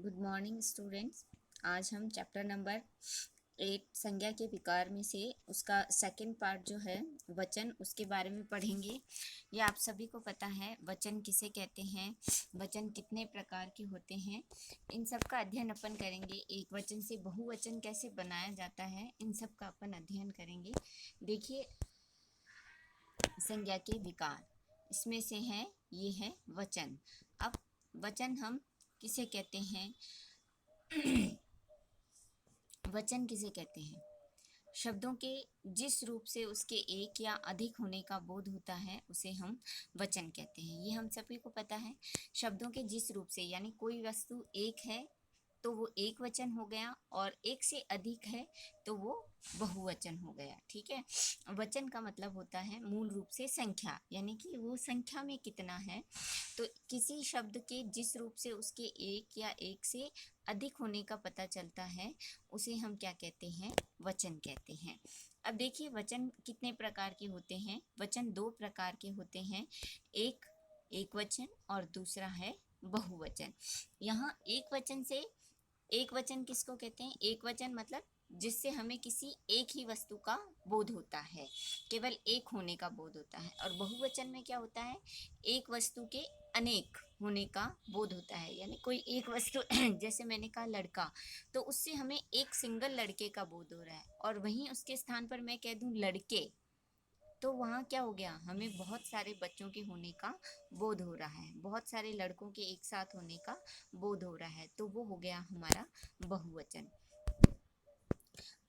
Good morning students. आज हम chapter number 8 संज्ञा के विकार में से उसका सेकंड पार्ट जो है वचन, उसके बारे में पढ़ेंगे। ये आप सभी को पता है वचन किसे कहते हैं, वचन कितने प्रकार के होते हैं, इन सब का अध्ययन अपन करेंगे। एक वचन से बहुवचन कैसे बनाया जाता है, इन सब का अपन अध्ययन करेंगे। देखिए, संज्ञा के विकार इसमें से है, ये है वचन। अब वचन हम किसे कहते हैं? वचन किसे कहते हैं? शब्दों के जिस रूप से उसके एक या अधिक होने का बोध होता है उसे हम वचन कहते हैं। ये हम सभी को पता है। शब्दों के जिस रूप से, यानी कोई वस्तु एक है तो वो एक वचन हो गया, और एक से अधिक है तो वो बहुवचन हो गया। ठीक है। वचन का मतलब होता है मूल रूप से संख्या, यानी कि वो संख्या में कितना है। तो किसी शब्द के जिस रूप से उसके एक या एक से अधिक होने का पता चलता है उसे हम क्या कहते हैं? वचन कहते हैं। अब देखिए, वचन कितने प्रकार के होते हैं? वचन दो प्रकार के होते हैं, एक वचन और दूसरा है बहुवचन। यहाँ एक वचन किसको कहते हैं? एक वचन मतलब जिससे हमें किसी एक ही वस्तु का बोध होता है, केवल एक होने का बोध होता है। और बहुवचन में क्या होता है? एक वस्तु के अनेक होने का बोध होता है, यानी कोई एक वस्तु जैसे मैंने कहा लड़का, तो उससे हमें एक सिंगल लड़के का बोध हो रहा है, और वहीं उसके स्थान पर मैं कह दूं लड़के, तो वहाँ क्या हो गया? हमें बहुत सारे बच्चों के होने का बोध हो रहा है, बहुत सारे लड़कों के एक साथ होने का बोध हो रहा है, तो वो हो गया हमारा बहुवचन।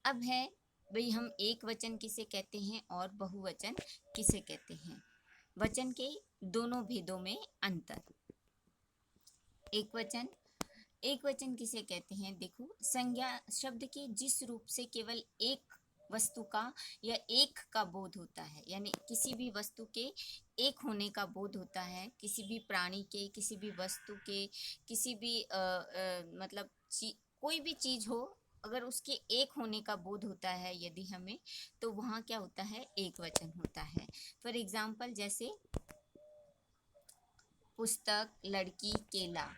अब है भाई, हम एक वचन किसे कहते हैं और बहुवचन किसे कहते हैं? वचन के दोनों भेदों में अंतर। एक वचन किसे कहते हैं? देखो, संज्ञा शब्द के जिस रूप से केवल एक वस्तु का या एक का बोध होता है, यानी किसी भी वस्तु के एक होने का बोध होता है, किसी भी प्राणी के, किसी भी वस्तु के, किसी भी मतलब कोई भी चीज हो, अगर उसके एक होने का बोध होता है यदि हमें, तो वहाँ क्या होता है? एक वचन होता है। फॉर एग्जाम्पल, जैसे पुस्तक, लड़की, केला।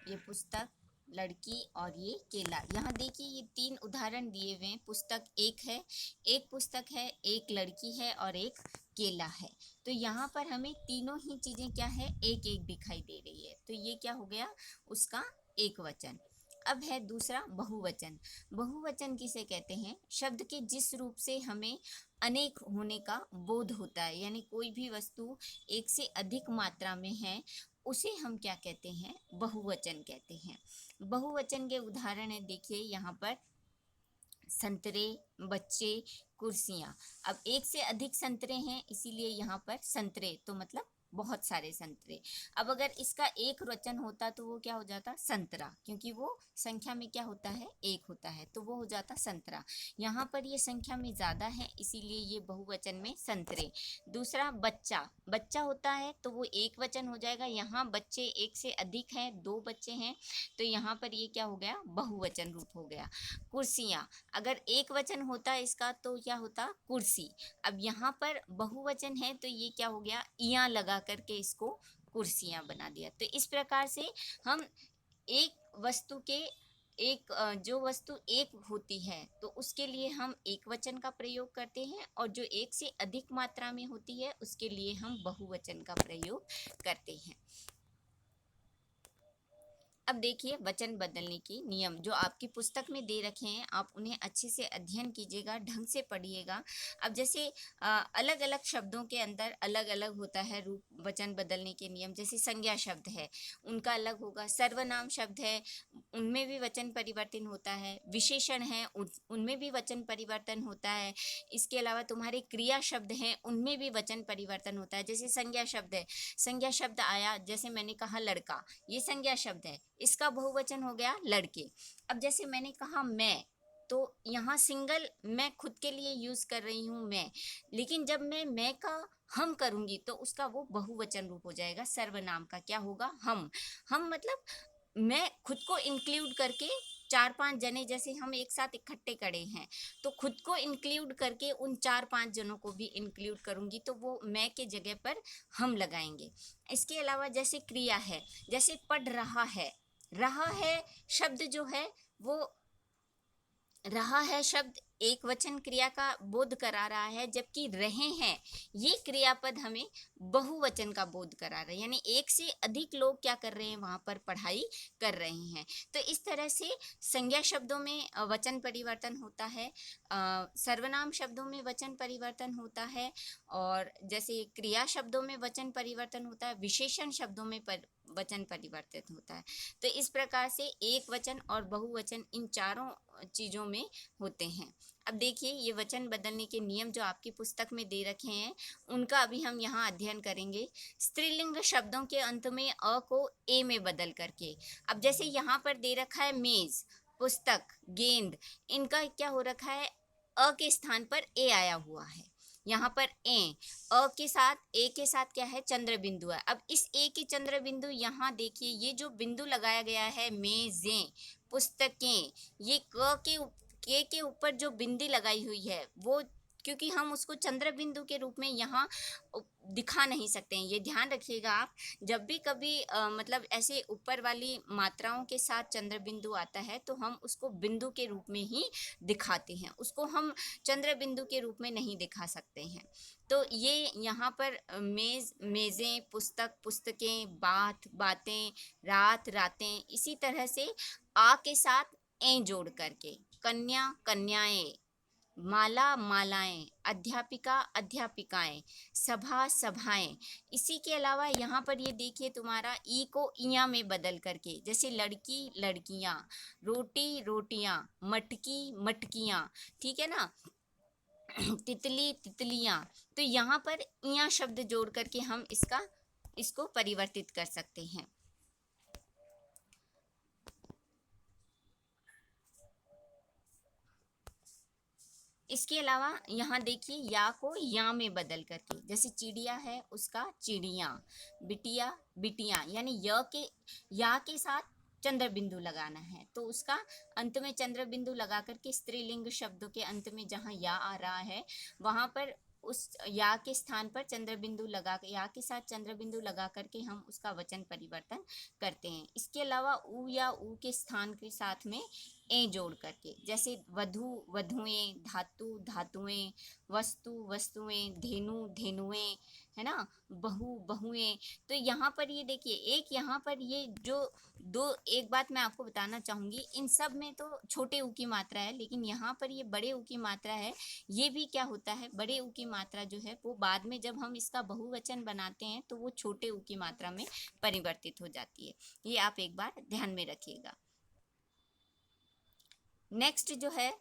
ये पुस्तक, लड़की और ये केला। यहाँ देखिए, ये तीन उदाहरण दिए हुए हैं। पुस्तक एक पुस्तक है, एक लड़की है और एक केला है। तो यहाँ पर हमें तीनों ही चीजें क्या है? एक एक दिखाई दे रही है। तो ये क्या हो गया? उसका एक वचन। अब है दूसरा बहुवचन। बहुवचन किसे कहते हैं? शब्द के जिस रूप से हमें अनेक होने का बोध होता है, यानी कोई भी वस्तु एक से अधिक मात्रा में है, उसे हम क्या कहते हैं? बहुवचन कहते हैं। बहुवचन के उदाहरण है, देखिए यहाँ पर संतरे, बच्चे, कुर्सियाँ। अब एक से अधिक संतरे हैं, इसीलिए यहाँ पर संतरे, तो मतलब बहुत सारे संतरे। अब अगर इसका एक वचन होता तो वो क्या हो जाता? संतरा, क्योंकि वो संख्या में क्या होता है? एक होता है, तो वो हो जाता संतरा। यहाँ पर ये संख्या में ज्यादा है, इसीलिए ये बहुवचन में संतरे। दूसरा बच्चा, बच्चा होता है तो वो एक वचन हो जाएगा। यहाँ बच्चे एक से अधिक हैं, दो बच्चे हैं, तो यहाँ पर ये क्या हो गया? बहुवचन रूप हो गया। कुर्सियाँ, अगर एक वचन होता इसका तो क्या होता? कुर्सी। अब यहाँ पर बहुवचन है तो ये क्या हो गया? इयां लगा करके इसको कुर्सियां बना दिया। तो इस प्रकार से हम एक वस्तु के जो वस्तु एक होती है तो उसके लिए हम एक वचन का प्रयोग करते हैं, और जो एक से अधिक मात्रा में होती है उसके लिए हम बहुवचन का प्रयोग करते हैं। अब देखिए, वचन बदलने के नियम जो आपकी पुस्तक में दे रखे हैं, आप उन्हें अच्छे से अध्ययन कीजिएगा, ढंग से पढ़िएगा। अब जैसे अलग अलग शब्दों के अंदर अलग अलग होता है रूप, वचन बदलने के नियम। जैसे संज्ञा शब्द है, उनका अलग होगा। सर्वनाम शब्द है, उनमें भी वचन परिवर्तन होता है। विशेषण है, उनमें भी वचन परिवर्तन होता है। इसके अलावा तुम्हारे क्रिया शब्द हैं, उनमें भी वचन परिवर्तन होता है। जैसे संज्ञा शब्द है, संज्ञा शब्द आया, जैसे मैंने कहा लड़का, ये संज्ञा शब्द है, इसका बहुवचन हो गया लड़के। अब जैसे मैंने कहा मैं, तो यहाँ सिंगल मैं खुद के लिए यूज कर रही हूँ मैं, लेकिन जब मैं का हम करूंगी तो उसका वो बहुवचन रूप हो जाएगा। सर्वनाम का क्या होगा? हम मतलब मैं खुद को इंक्लूड करके, चार पांच जने जैसे हम एक साथ इकट्ठे खड़े हैं, तो खुद को इंक्लूड करके उन चार पांच जनों को भी इंक्लूड करूंगी, तो वो मैं के जगह पर हम लगाएंगे। इसके अलावा जैसे क्रिया है, जैसे पढ़ रहा है, रहा है शब्द जो है वो, रहा है शब्द एक वचन क्रिया का बोध करा रहा है, जबकि रहे हैं ये क्रियापद हमें बहुवचन का बोध करा रहा है, यानी एक से अधिक लोग क्या कर रहे हैं, वहां पर पढ़ाई कर रहे हैं। तो इस तरह से संज्ञा शब्दों में वचन परिवर्तन होता है, सर्वनाम शब्दों में वचन परिवर्तन होता है, और जैसे क्रिया शब्दों में वचन परिवर्तन होता है, विशेषण शब्दों में वचन परिवर्तित होता है। तो इस प्रकार से एक वचन और बहुवचन इन चारों चीज़ों में होते हैं। अब देखिए ये वचन बदलने के नियम जो आपकी पुस्तक में दे रखे हैं, उनका अभी हम यहाँ अध्ययन करेंगे। स्त्रीलिंग शब्दों के अंत में अ को ए में बदल करके। अब जैसे यहाँ पर दे रखा है मेज, पुस्तक, गेंद, इनका क्या हो रखा है, अ के स्थान पर ए आया हुआ है। यहाँ पर अ के साथ ए के साथ क्या है, चंद्र बिंदु है। अब इस ए की चंद्र बिंदु यहाँ देखिए, ये जो बिंदु लगाया गया है, मेजें, पुस्तकें, ये के ऊपर जो बिंदी लगाई हुई है वो, क्योंकि हम उसको चंद्र बिंदु के रूप में यहाँ दिखा नहीं सकते हैं। ये ध्यान रखिएगा आप, जब भी कभी मतलब ऐसे ऊपर वाली मात्राओं के साथ चंद्र बिंदु आता है तो हम उसको बिंदु के रूप में ही दिखाते हैं, उसको हम चंद्र बिंदु के रूप में नहीं दिखा सकते हैं। तो ये यहाँ पर मेज, मेज़ें, पुस्तक, पुस्तकें, बात, बातें, रात, रातें, इसी तरह से आ के साथ ए जोड़ करके, कन्या, कन्याएं, माला, मालाएं, अध्यापिका, अध्यापिकाएं, सभा, सभाएं। इसी के अलावा यहाँ पर ये देखिए तुम्हारा ई को इया में बदल करके, जैसे लड़की, लड़कियां, रोटी, रोटियां, मटकी, मटकियां, ठीक है ना, तितली, तितलियां। तो यहाँ पर इया शब्द जोड़ करके हम इसको परिवर्तित कर सकते हैं। इसके अलावा यहाँ देखिए या को या में बदल करके, जैसे चिड़िया है उसका चिड़िया, बिटिया, बिटियां, यानी या के साथ चंद्र बिंदु लगाना है तो उसका अंत में चंद्र बिंदु लगा करके, स्त्रीलिंग शब्दों के अंत में जहाँ या आ रहा है वहां पर उस या के स्थान पर चंद्र बिंदु लगा, या के साथ चंद्र बिंदु लगा करके हम उसका वचन परिवर्तन करते हैं। इसके अलावा उ या उ के स्थान के साथ में ए जोड़ करके, जैसे वधु, वधुएं, धातु, धातुएं, वस्तु, वस्तुएं, धेनु, धेनुएं, है ना, बहु, बहुएं। तो यहाँ पर ये देखिए, एक यहाँ पर ये जो दो, एक बात मैं आपको बताना चाहूंगी, इन सब में तो छोटे ऊ की मात्रा है, लेकिन यहाँ पर ये बड़े ऊ की मात्रा है। ये भी क्या होता है, बड़े ऊ की मात्रा जो है वो बाद में जब हम इसका बहुवचन बनाते हैं तो वो छोटे ऊ की मात्रा में परिवर्तित हो जाती है। ये आप एक बार ध्यान में रखिएगा। नेक्स्ट जो है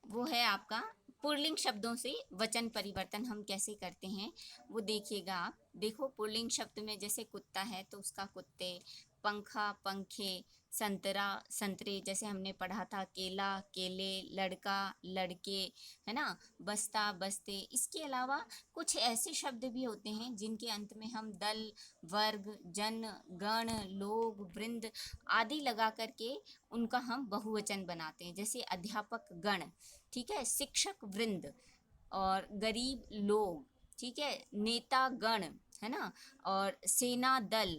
वो है आपका पुल्लिंग शब्दों से वचन परिवर्तन हम कैसे करते हैं वो देखिएगा आप। देखो पुल्लिंग शब्द में जैसे कुत्ता है तो उसका कुत्ते, पंखा, पंखे, संतरा, संतरे, जैसे हमने पढ़ा था, केला, केले, लड़का, लड़के, है ना, बस्ता, बस्ते। इसके अलावा कुछ ऐसे शब्द भी होते हैं जिनके अंत में हम दल, वर्ग, जन, गण, लोग, वृंद आदि लगा करके उनका हम बहुवचन बनाते हैं, जैसे अध्यापक गण, ठीक है, शिक्षक वृंद, और गरीब लोग, ठीक है, नेता गण, है ना, और सेना दल।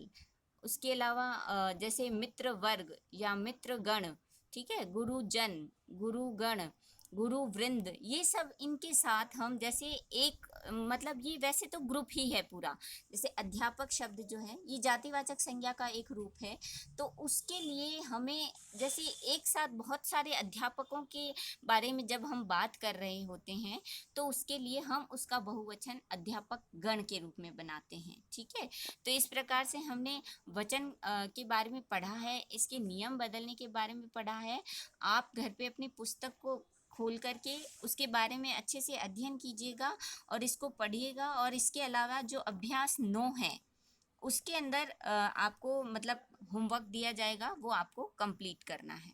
उसके अलावा जैसे मित्र वर्ग या मित्र गण, ठीक है, गुरुजन, गुरुगण, गुरु वृंद, ये सब इनके साथ हम जैसे एक, मतलब ये वैसे तो ग्रुप ही है पूरा। जैसे अध्यापक शब्द जो है ये जातिवाचक संज्ञा का एक रूप है, तो उसके लिए हमें जैसे एक साथ बहुत सारे अध्यापकों के बारे में जब हम बात कर रहे होते हैं तो उसके लिए हम उसका बहुवचन अध्यापक गण के रूप में बनाते हैं, ठीक है। तो इस प्रकार से हमने वचन के बारे में पढ़ा है, इसके नियम बदलने के बारे में पढ़ा है। आप घर पे अपनी पुस्तक को खोल करके उसके बारे में अच्छे से अध्ययन कीजिएगा और इसको पढ़िएगा, और इसके अलावा जो अभ्यास 9 है उसके अंदर आपको मतलब होमवर्क दिया जाएगा, वो आपको कंप्लीट करना है।